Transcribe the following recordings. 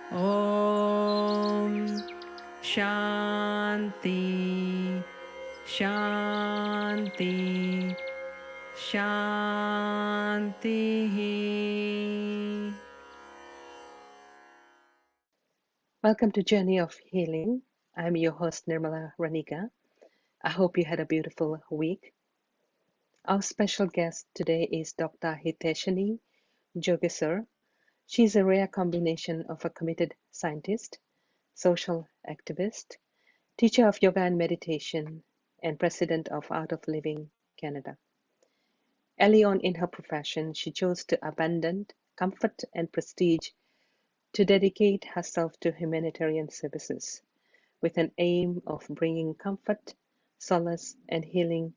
Om Shanti Shanti Shanti. Welcome to Journey of Healing. I'm your host Nirmala Ranika. I hope you had a beautiful week. Our special guest today is Dr. Hiteshini Jogesar. She's a rare combination of a committed scientist, social activist, teacher of yoga and meditation, and president of Art of Living Canada. Early on in her profession, she chose to abandon comfort and prestige to dedicate herself to humanitarian services, with an aim of bringing comfort, solace, and healing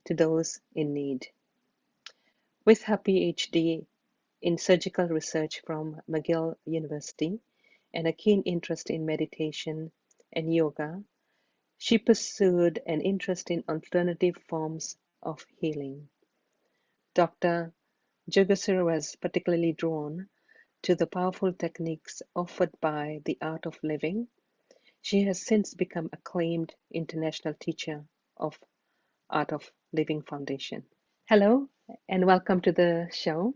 to those in need. With her PhD in surgical research from McGill University and a keen interest in meditation and yoga, she pursued an interest in alternative forms of healing. Dr. Jogasir was particularly drawn to the powerful techniques offered by the Art of Living. She has since become acclaimed international teacher of Art of Living Foundation. Hello, and welcome to the show.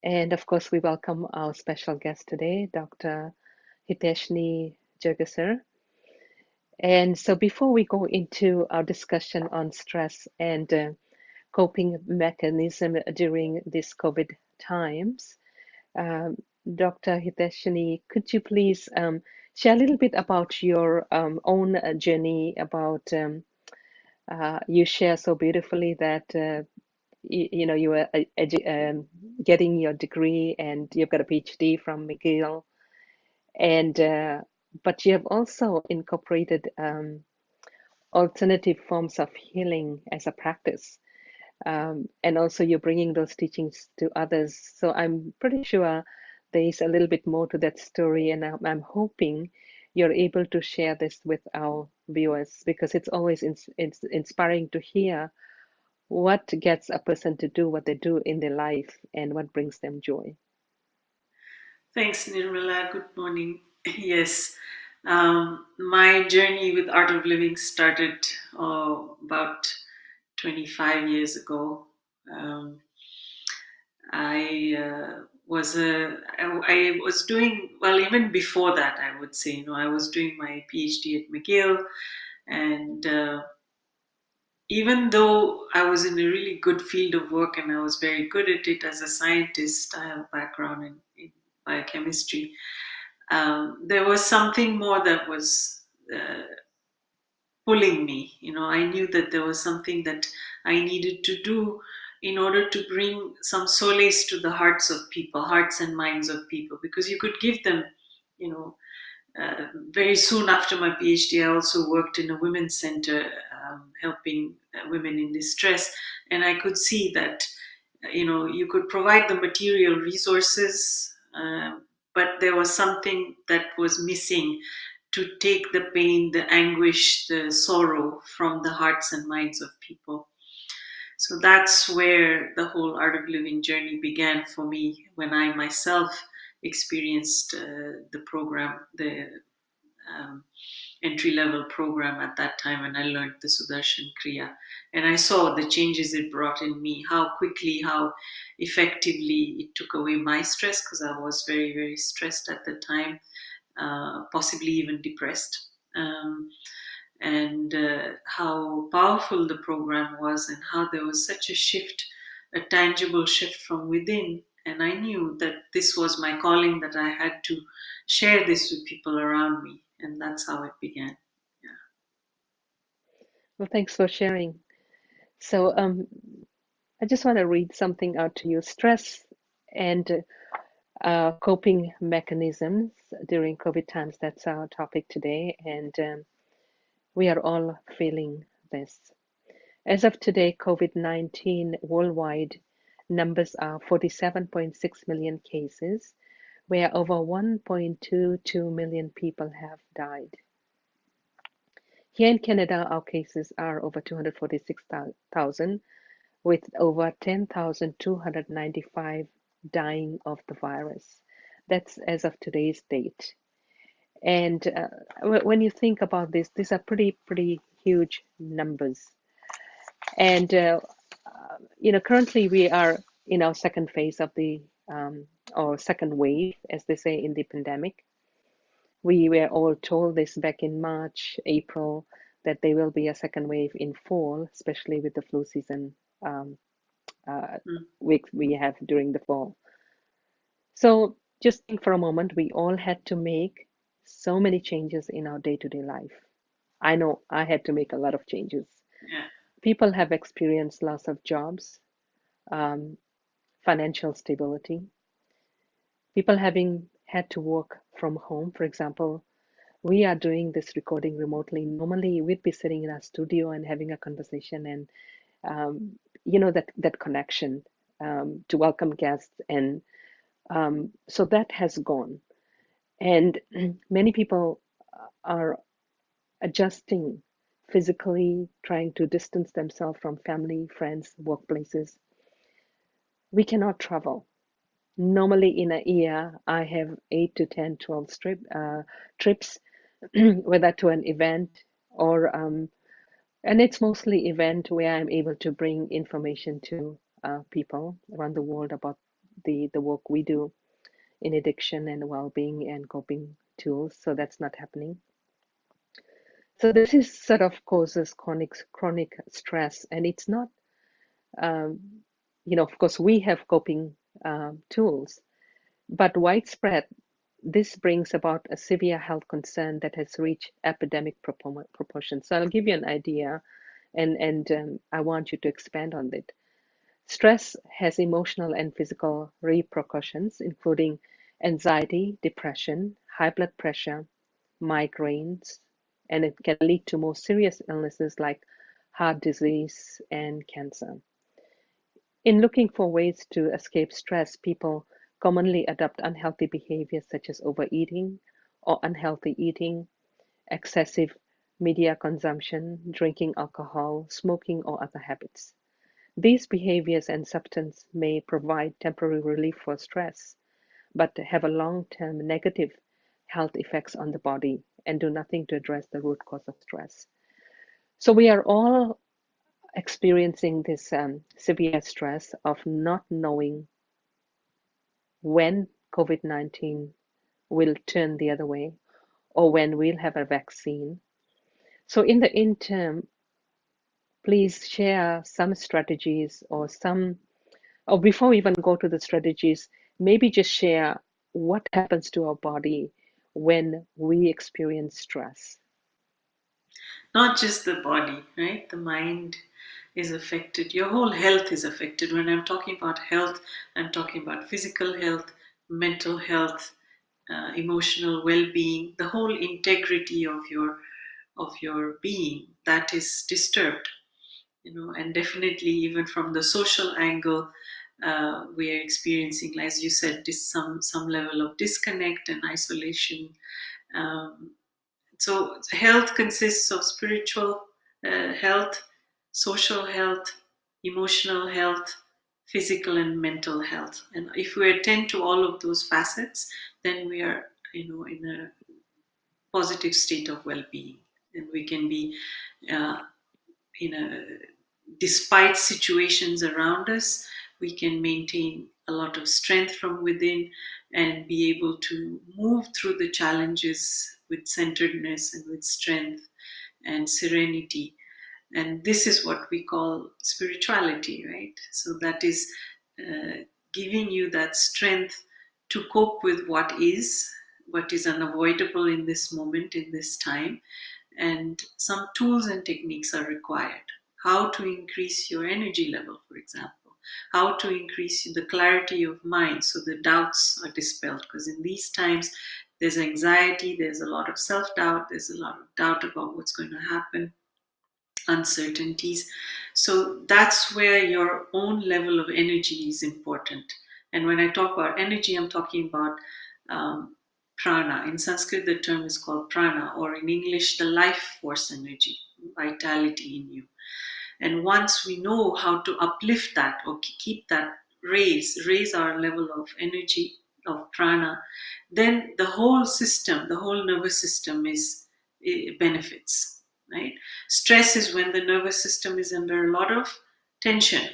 And of course, we welcome our special guest today, Dr. Hiteshni Jogasir. And so, before we go into our discussion on stress and coping mechanism during these COVID times, um, Dr. Hiteshni, could you please share a little bit about your own journey about you share so beautifully that you were getting your degree and you've got a PhD from McGill, and but you have also incorporated alternative forms of healing as a practice, and also you're bringing those teachings to others. So I'm pretty sure there is a little bit more to that story, and I'm hoping you're able to share this with our viewers because it's always it's inspiring to hear what gets a person to do what they do in their life and what brings them joy. Thanks, Nirmala. Good morning. Yes, my journey with Art of Living started about 25 years ago. Um, I I was doing well even before that. I would say, I was doing my PhD at McGill, and even though I was in a really good field of work and I was very good at it as a scientist, I have a background in biochemistry. There was something more that was pulling me. I knew that there was something that I needed to do in order to bring some solace to the hearts and minds of people, because you could give them, you know, very soon after my PhD, I also worked in a women's center, helping women in distress, and I could see that you could provide the material resources, but there was something that was missing to take the pain, the anguish, the sorrow from the hearts and minds of people. So that's where the whole Art of Living journey began for me, when I myself experienced the program, the um, entry level program at that time, and I learned the Sudarshan Kriya. And I saw the changes it brought in me, how quickly, how effectively it took away my stress, because I was very, very stressed at the time, possibly even depressed. And how powerful the program was, and how there was such a shift, a tangible shift from within. And I knew that this was my calling, that I had to share this with people around me. And that's how it began. Yeah. Well, thanks for sharing. So I just want to read something out to you. Stress and coping mechanisms during COVID times. That's our topic today, and we are all feeling this. As of today, COVID-19 worldwide numbers are 47.6 million cases, where over 1.22 million people have died. Here in Canada, our cases are over 246,000, with over 10,295 dying of the virus. That's as of today's date. And when you think about this, these are pretty huge numbers. And currently we are in our second phase of the or second wave, as they say, in the pandemic. We were all told this back in March, April, that there will be a second wave in fall, especially with the flu season um, uh, Mm. weeks we have during the fall. So just think for a moment, we all had to make so many changes in our day-to-day life. I know I had to make a lot of changes. Yeah. People have experienced loss of jobs, um, financial stability, people having had to work from home. For example, we are doing this recording remotely. Normally, we'd be sitting in our studio and having a conversation, and that connection to welcome guests, and so that has gone. And many people are adjusting physically, trying to distance themselves from family, friends, workplaces. We cannot travel. Normally, in a year, I have 8 to 10, 12 trips, whether to an event or, and it's mostly event where I'm able to bring information to people around the world about the work we do in addiction and well-being and coping tools. So that's not happening. So this is sort of causes chronic stress, and it's not, um, of course, we have coping tools, but widespread. This brings about a severe health concern that has reached epidemic proportions. So I'll give you an idea, and I want you to expand on it. Stress has emotional and physical repercussions, including anxiety, depression, high blood pressure, migraines, and it can lead to more serious illnesses like heart disease and cancer. In looking for ways to escape stress, people commonly adopt unhealthy behaviors such as overeating or unhealthy eating, excessive media consumption, drinking alcohol, smoking, or other habits. These behaviors and substances may provide temporary relief for stress, but have a long-term negative health effects on the body and do nothing to address the root cause of stress. So we are all experiencing this severe stress of not knowing when COVID-19 will turn the other way or when we'll have a vaccine. So in the interim, please share some strategies or before we even go to the strategies, maybe just share what happens to our body when we experience stress. Not just the body, right? The mind is affected. Your whole health is affected. When I'm talking about health, I'm talking about physical health, mental health, emotional well-being, the whole integrity of your being that is disturbed. And definitely even from the social angle, we are experiencing, as you said, some level of disconnect and isolation. Um, so health consists of spiritual health, social health, emotional health, physical and mental health. And if we attend to all of those facets, then we are, in a positive state of well-being, and we can be uh, in a despite situations around us, we can maintain a lot of strength from within and be able to move through the challenges with centeredness and with strength and serenity. And this is what we call spirituality, right? So that is giving you that strength to cope with what is unavoidable in this moment, in this time. And some tools and techniques are required. How to increase your energy level, for example, how to increase the clarity of mind so the doubts are dispelled, because in these times there's anxiety, there's a lot of self-doubt, there's a lot of doubt about what's going to happen, uncertainties. So that's where your own level of energy is important. And when I talk about energy, I'm talking about um, prana. In Sanskrit, the term is called prana, or in English, the life force energy, vitality in you. And once we know how to uplift that or keep that, raise our level of energy, of prana, then the whole system, the whole nervous system it benefits, right? Stress is when the nervous system is under a lot of tension,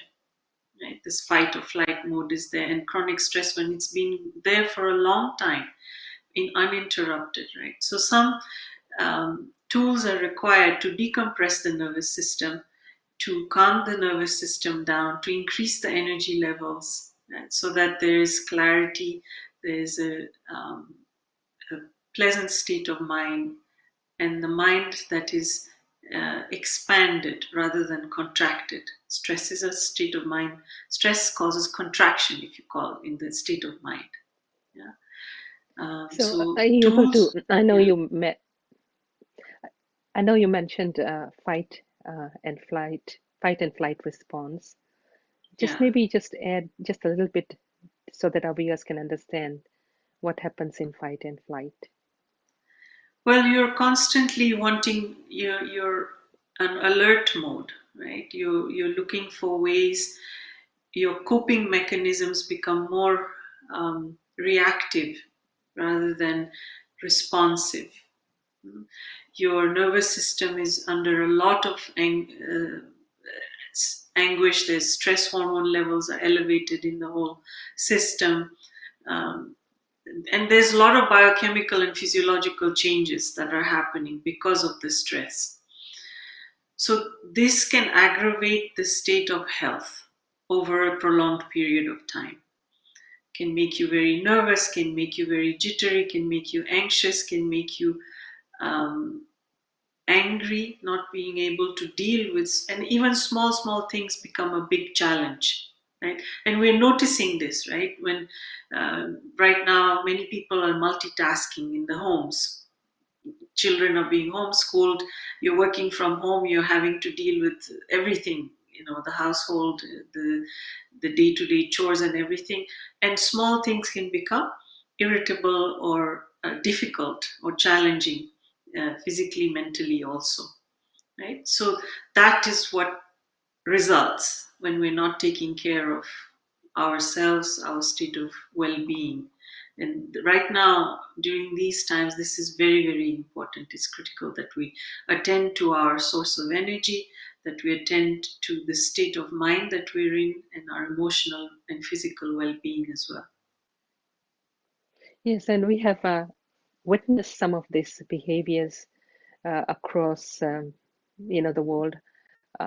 right? This fight or flight mode is there, and chronic stress when it's been there for a long time, in uninterrupted, right? So some tools are required to decompress the nervous system, to calm the nervous system down, to increase the energy levels, right? So that there is clarity, there is a pleasant state of mind, and the mind that is expanded rather than contracted. Stress is a state of mind. Stress causes contraction, if you call, in the state of mind. Yeah. So So are you able to, tools. Yeah. I know you mentioned fight and flight response. Just Yeah. maybe just add just a little bit so that our viewers can understand what happens in fight and flight. Well, you're constantly wanting, you're an alert mode, right? You're looking for ways. Your coping mechanisms become more reactive rather than responsive. Your nervous system is under a lot of anguish. There's stress hormone levels are elevated in the whole system. Um, and there's a lot of biochemical and physiological changes that are happening because of the stress. So this can aggravate the state of health over a prolonged period of time. Can make you very nervous, can make you very jittery, can make you anxious, can make you um, angry, not being able to deal with, and even small things become a big challenge, right? And we're noticing this, right? When right now many people are multitasking in the homes. Children are being homeschooled, you're working from home, you're having to deal with everything, the household, the day-to-day chores and everything, and small things can become irritable or difficult or challenging, physically, mentally also, right? So that is what results when we're not taking care of ourselves, our state of well-being. And right now, during these times, this is very, very important. It's critical that we attend to our source of energy, that we attend to the state of mind that we're in, and our emotional and physical well-being as well. Yes, and we have witnessed some of these behaviors across the world,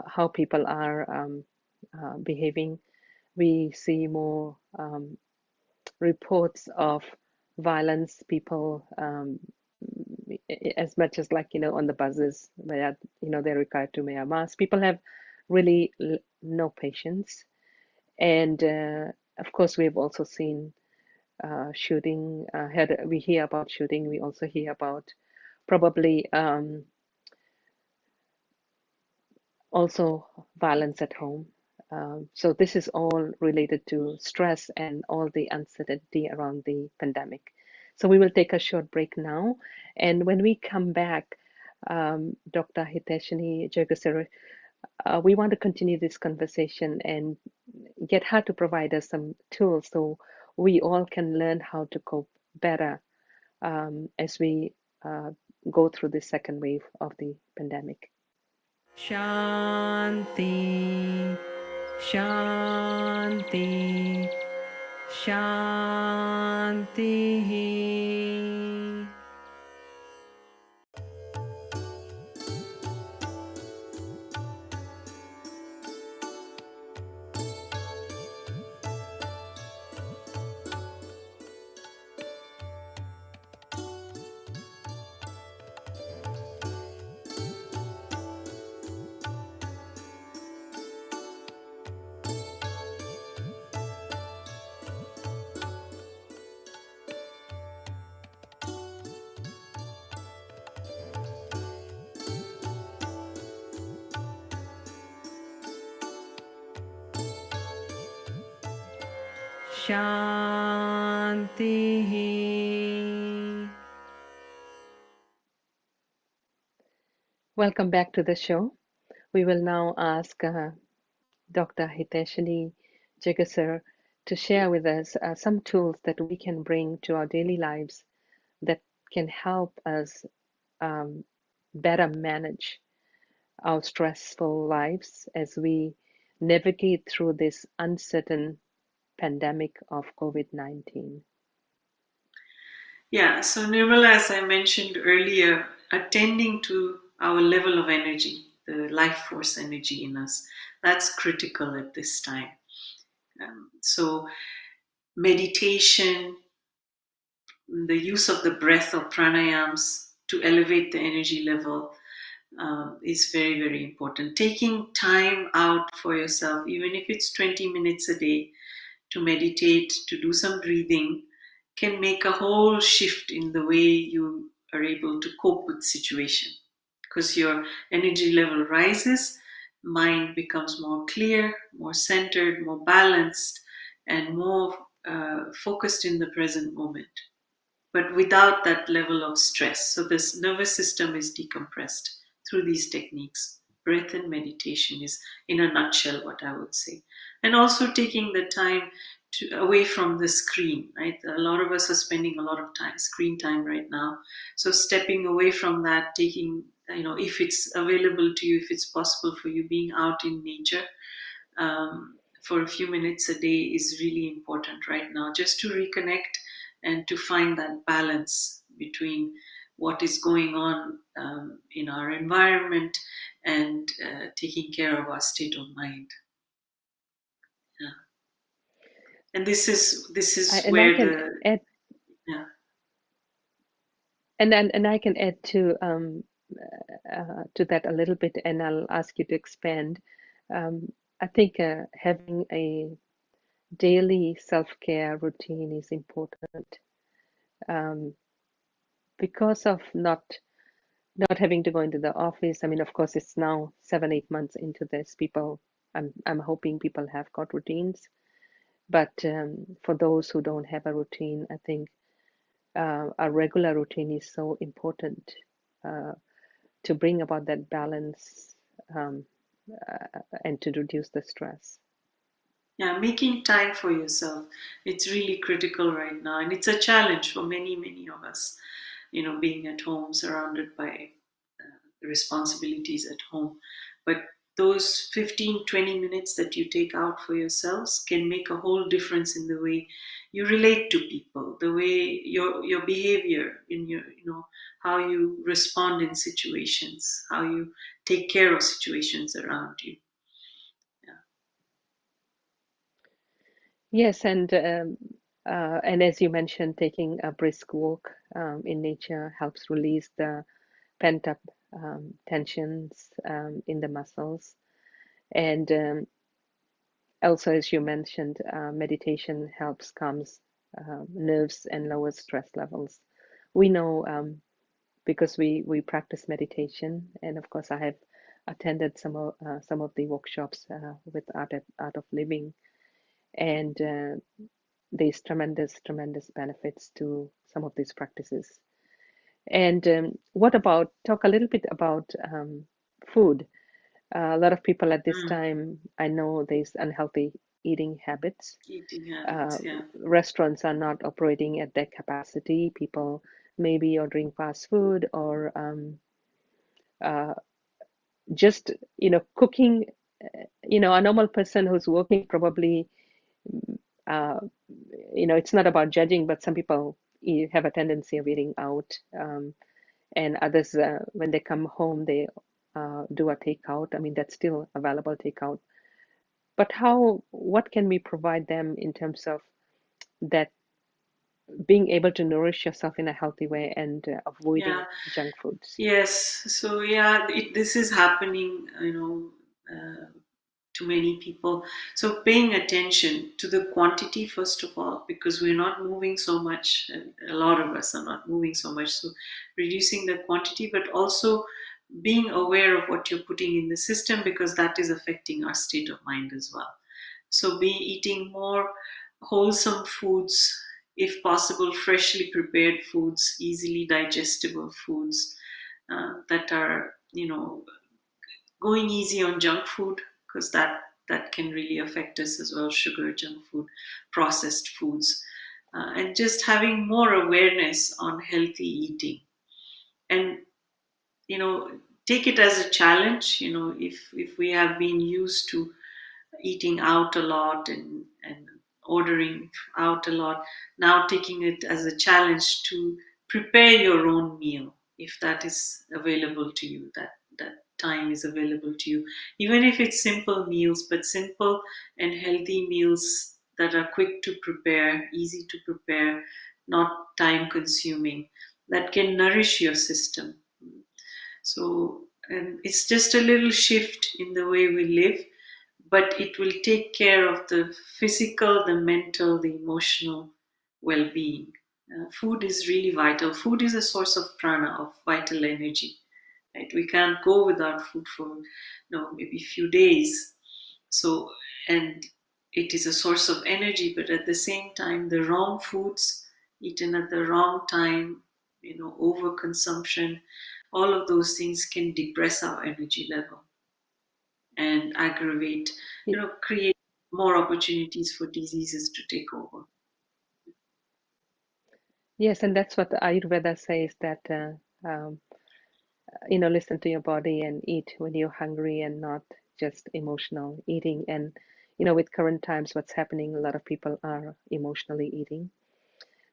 how people are behaving. We see more reports of violence, people as much as like on the buses where they're required to wear masks. People have really no patience, and of course we've also seen shooting. We hear about shooting. We also hear about probably also violence at home. So this is all related to stress and all the uncertainty around the pandemic. So we will take a short break now, and when we come back, Dr. Hiteshini Jagasar, we want to continue this conversation and get her to provide us some tools so we all can learn how to cope better as we uh, go through the second wave of the pandemic. Shanti, Shanti, Shanti. Shanti. Welcome back to the show. We will now ask Dr. Hiteshini Jagasar to share with us some tools that we can bring to our daily lives that can help us um, better manage our stressful lives as we navigate through this uncertain pandemic of COVID-19. Yeah, so Nirmala, as I mentioned earlier, attending to our level of energy, the life force energy in us, that's critical at this time. So, meditation, the use of the breath or pranayams to elevate the energy level is very, very important. Taking time out for yourself, even if it's 20 minutes a day, to meditate, to do some breathing, can make a whole shift in the way you are able to cope with situation. Because your energy level rises, mind becomes more clear, more centered, more balanced, and more focused in the present moment, but without that level of stress. So this nervous system is decompressed through these techniques. Breath and meditation is, in a nutshell, what I would say. And also taking the time away from the screen, right? A lot of us are spending a lot of time, screen time right now. So stepping away from that, taking, if it's available to you, if it's possible for you, being out in nature for a few minutes a day is really important right now, just to reconnect and to find that balance between what is going on in our environment and taking care of our state of mind. Yeah. And this is And I where can the add, yeah. and I can add to that a little bit, and I'll ask you to expand. I think having a daily self-care routine is important um, because of not having to go into the office. I mean, of course, it's now 7, 8 months into this. I'm hoping people have got routines, but for those who don't have a routine, I think a regular routine is so important uh, to bring about that balance um, and to reduce the stress. Yeah, making time for yourself, it's really critical right now, and it's a challenge for many of us, being at home surrounded by responsibilities at home. But those 15-20 minutes that you take out for yourselves can make a whole difference in the way you relate to people, the way your behavior in your, how you respond in situations, how you take care of situations around you. Yeah. Yes, and as you mentioned, taking a brisk walk in nature helps release the pent up tensions in the muscles. And also, as you mentioned, meditation helps calms nerves and lowers stress levels. We know because we practice meditation, and of course, I have attended some of the workshops with Art of Living, and there's tremendous benefits to some of these practices. And what about talk a little bit about food? A lot of people at this Mm. time, I know there's unhealthy eating habits. Eating habits, yeah. Restaurants are not operating at their capacity. People may be ordering fast food or uh, just cooking. A normal person who's working probably uh, it's not about judging, but some people have a tendency of eating out, and others when they come home they do a takeout. I mean, that's still available takeout. But what can we provide them in terms of that being able to nourish yourself in a healthy way and Yeah. avoiding junk foods? Yes. So yeah, this is happening, to many people. So paying attention to the quantity first of all, because we're not moving so much. And a lot of us are not moving so much. So reducing the quantity, but also being aware of what you're putting in the system, because that is affecting our state of mind as well. So be eating more wholesome foods, if possible, freshly prepared foods, easily digestible foods that are, going easy on junk food, because that that can really affect us as well: sugar, junk food, processed foods, and just having more awareness on healthy eating. And you know, take it as a challenge. You know, if we have been used to eating out a lot and ordering out a lot, now taking it as a challenge to prepare your own meal, if that is available to you, that time is available to you, even if it's simple meals, but simple and healthy meals that are quick to prepare, easy to prepare, not time consuming, that can nourish your system. So, and it's just a little shift in the way we live, but it will take care of the physical, the mental, the emotional well being. Food is really vital. Food is a source of prana, of vital energy. Right? We can't go without food for maybe a few days. So, and it is a source of energy, but at the same time, the wrong foods eaten at the wrong time, overconsumption, all of those things can depress our energy level and aggravate, create more opportunities for diseases to take over. Yes, and that's what the Ayurveda says that um, listen to your body and eat when you're hungry and not just emotional eating. And with current times, what's happening, a lot of people are emotionally eating.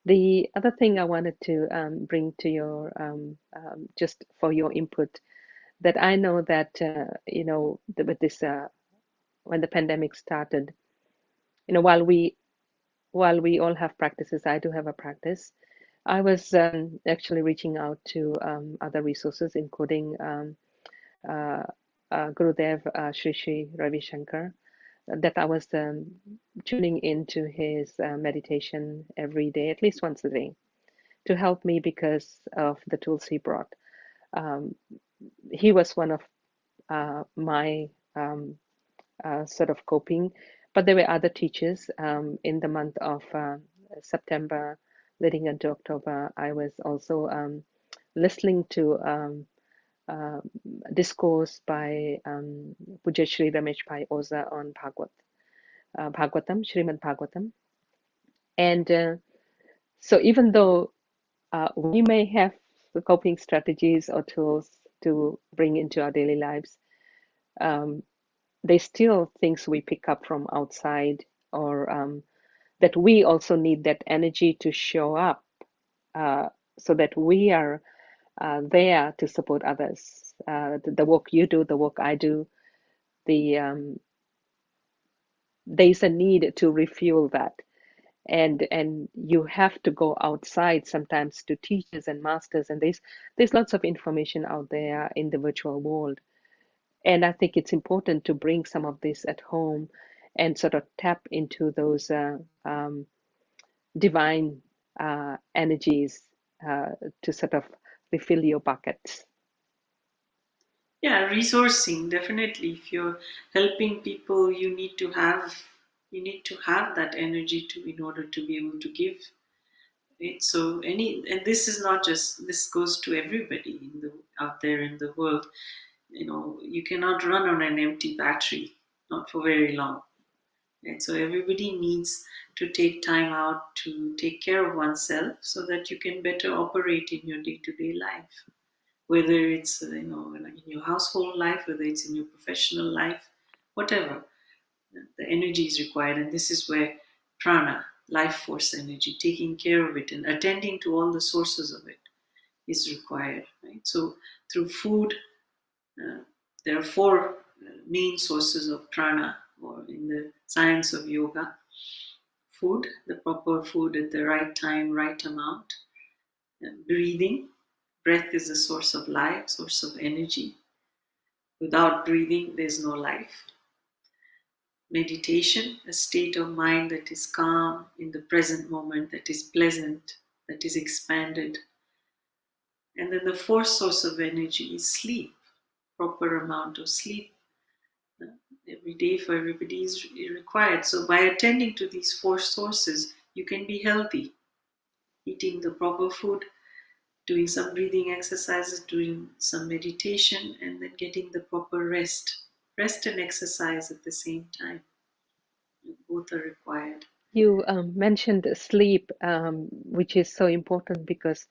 The other thing I wanted to bring to your just for your input, that I know that with this when the pandemic started, while we all have practices, I do have a practice. I was actually reaching out to other resources, including uh, Gurudev Sri Sri Ravi Shankar, that I was tuning into his meditation every day, at least once a day, to help me because of the tools he brought. Um, he was one of my sort of coping, but there were other teachers in the month of September leading into October. I was also listening to uh, discourse by Pujya Shri Ramesh Bhai Oza on Bhagwatam, Srimad Bhagwatam. And so even though we may have the coping strategies or tools to bring into our daily lives, um, there's still things we pick up from outside, or that we also need that energy to show up, uh, so that we are there to support others. The work you do, the work I do, the there's a need to refuel that, and you have to go outside sometimes to teachers and masters, and there's lots of information out there in the virtual world, and I think it's important to bring some of this at home and sort of tap into those divine energies uh, to sort of refill your buckets. Yeah, resourcing, definitely. If you're helping people, you need to have that energy to in order to be able to give. Right? So and this is not just, this goes to everybody out there in the world. You cannot run on an empty battery, not for very long. Right? So everybody needs to take time out to take care of oneself so that you can better operate in your day-to-day life, whether it's like in your household life, whether it's in your professional life, whatever. The energy is required, and this is where prana, life force energy, taking care of it and attending to all the sources of it is required. Right? So through food, uh, there are four main sources of prana, or in the science of yoga: food, the proper food at the right time, right amount; breathing, breath is a source of life, source of energy. Without breathing, there's no life. Meditation, a state of mind that is calm in the present moment, that is pleasant, that is expanded. And then the fourth source of energy is sleep, proper amount of sleep. Every day for everybody is required. So by attending to these four sources, you can be healthy, eating the proper food, doing some breathing exercises, doing some meditation, and then getting the proper rest. rest and exercise at the same time. Both are required. You mentioned sleep, which is so important because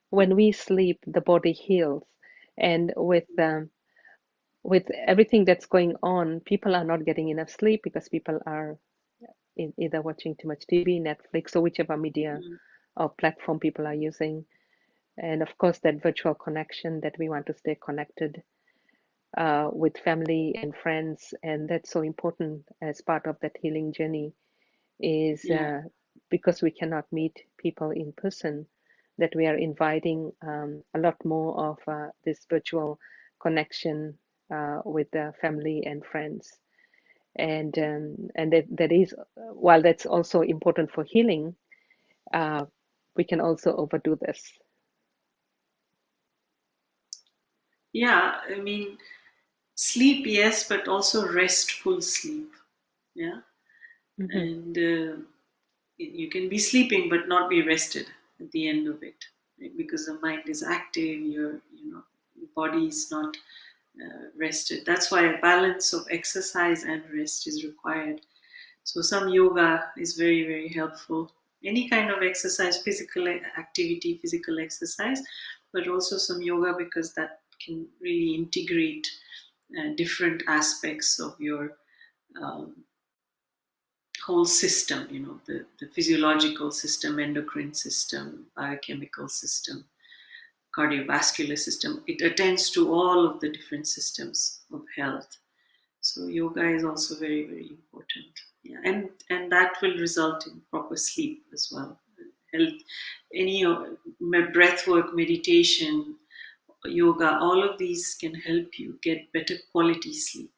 when we sleep, the body heals. And with everything that's going on, people are not getting enough sleep because people are either watching too much TV, Netflix, or whichever media Mm. or platform people are using. And of course, that virtual connection that we want to stay connected with family and friends. And that's so important as part of that healing journey is Yeah. because we cannot meet people in person, that we are inviting a lot more of this virtual connection with family and friends. And that is, while that's also important for healing, uh, we can also overdo this. Yeah, I mean, sleep, yes, but also restful sleep. Yeah. Hmm. And you can be sleeping but not be rested at the end of it, right? Because the mind is active, your body is not rested. That's why a balance of exercise and rest is required. So some yoga is very, very helpful. Any kind of exercise, physical activity, physical exercise, but also some yoga because that can really integrate different aspects of your um, whole system, the physiological system, endocrine system, biochemical system, cardiovascular system. It attends to all of the different systems of health. So yoga is also very, very important. Yeah, and that will result in proper sleep as well. Health, any breath work, meditation, yoga, all of these can help you get better quality sleep.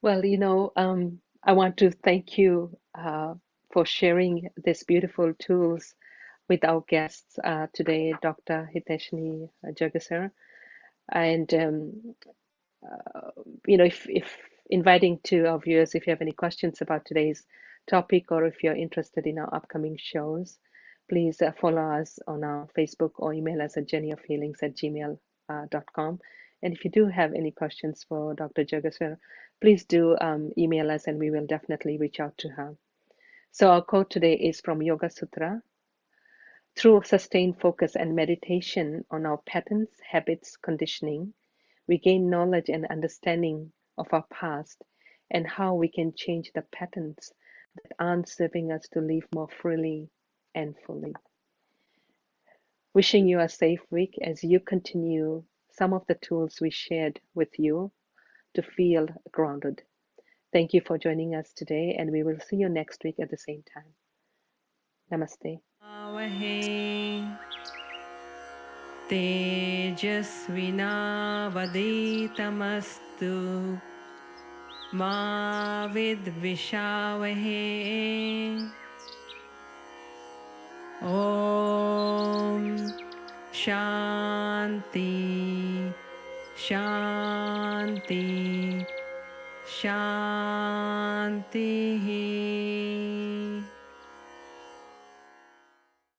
Well, I want to thank you for sharing these beautiful tools with our guests today, Dr. Hiteshni Jagasar. And if inviting to our viewers, if you have any questions about today's topic or if you're interested in our upcoming shows, please follow us on our Facebook or email us at journeyofhealings@gmail.com. And if you do have any questions for Dr. Jagasar, please do email us and we will definitely reach out to her. So our quote today is from Yoga Sutra. Through sustained focus and meditation on our patterns, habits, conditioning, we gain knowledge and understanding of our past and how we can change the patterns that aren't serving us to live more freely and fully. Wishing you a safe week as you continue some of the tools we shared with you to feel grounded. Thank you for joining us today, and we will see you next week at the same time. Namaste. Avahe Tejasvinavaditamastu Ma Vidvishavahe Om Shanti Shanti Shanti